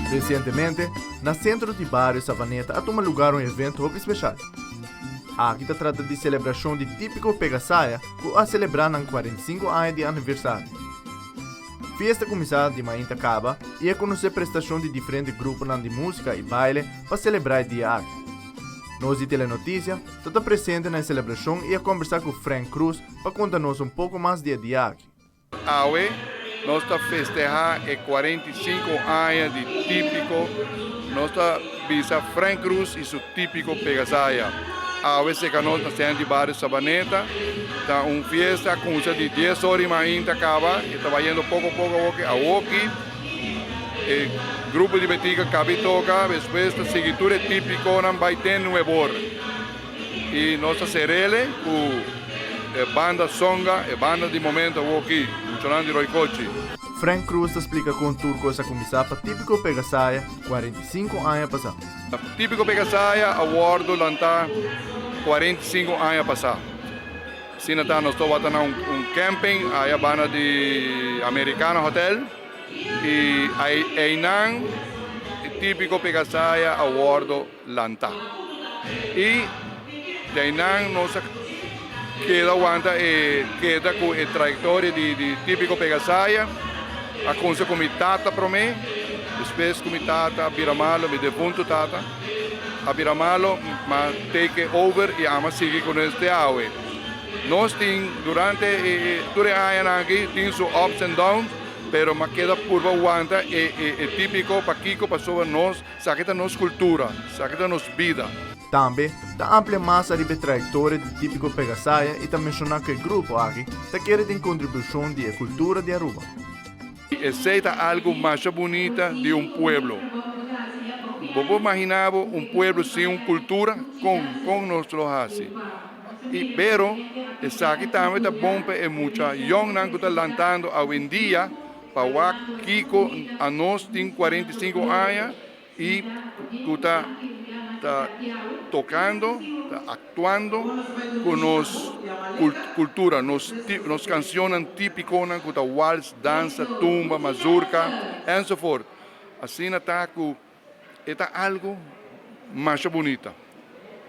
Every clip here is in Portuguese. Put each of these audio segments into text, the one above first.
Recentemente, no centro de bairro Savaneta, ha tomado lugar um evento muito especial. Aqui se trata de celebração de típico Pegasaia, que a celebrar em 45 anos de aniversário. Festa começada de manhã acaba e é conhecer prestação de diferentes grupos de música e baile para celebrar o dia aqui. Nós de Telenotícia está presente na celebração e a conversar com Frank Cruz para contar-nos um pouco mais do dia aqui. Hoje, nós estamos festejando 45 anos de típico. Nós estamos Frank Cruz e seu típico Pegasaia. Hoje, nós estamos de bairro Savaneta. Está uma festa com de 10 horas de manhã acaba e está indo pouco a pouco a Woki. O grupo de Betica acaba de tocar, depois a seguidura típica não vai ter no ebor. E nossa serele com a banda Songa e banda de momento aqui, funcionando de Roicochi. Frank Cruz explica com turco essa comissão para típico Pegasaia 45 anos passado. Típico Pegasaia awardo lanta 45 anos passado. Sim, nós estamos um camping, aí a banda de Americana Hotel. E aí não típico Pegasaia awardo lanta. E daí não nossa queda aguanta queda com a trajetória de típico Pegasaia. A coisa com minha tata para mim, depois com minha tata a Biramalo, me defunto tata, a Biramalo, mas take over e ama seguir com este aue. Nós temos durante o ano aqui temos ups and downs, pero mas queda curva aguanta é típico para Kiko para nós, saqueta nossa cultura, saqueta nossa vida. Também, da ampla massa de trajetória de típico Pegasaia e também mencionar que o grupo aqui quer ter contribuição da cultura de Aruba. Aceita algo mais bonito de pueblo. Vos imaginava pueblo sem uma cultura com nosso assim. E pero essa aqui também está bom para muita young não está lantando hoje em dia para Kiko a nós tem 45 anos e está tocando, está actuando com nossa cultura, nossas canções típicas, com waltz, dança, tumba, mazurca, e so forth. Assim está com algo mais bonito.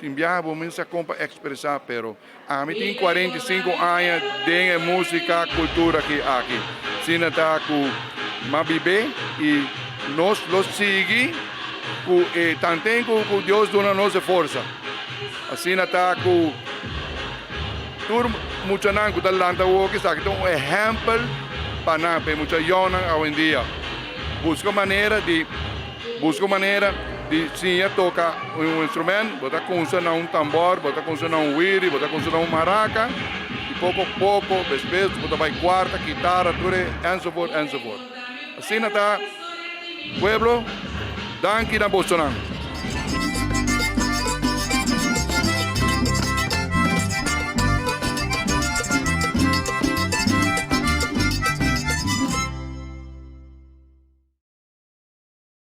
Timbiabo me se compra expressar, pero a mim tem 45 anos de música, cultura aqui. Assim está com uma bebê e nós los seguimos e também com Deus dona nossa força. Assim está com tudo muito não com talento que está aqui um exemplo para nós, muita jovem hoje em dia. Busca maneira de sim tocar um instrumento, botar funcionar um tambor, botar funcionar um wiri, botar funcionar um maraca e pouco a pouco, depois botar vai quarta, guitarra, tudo and so forth. Assim está pueblo, danke na Bolsonaro.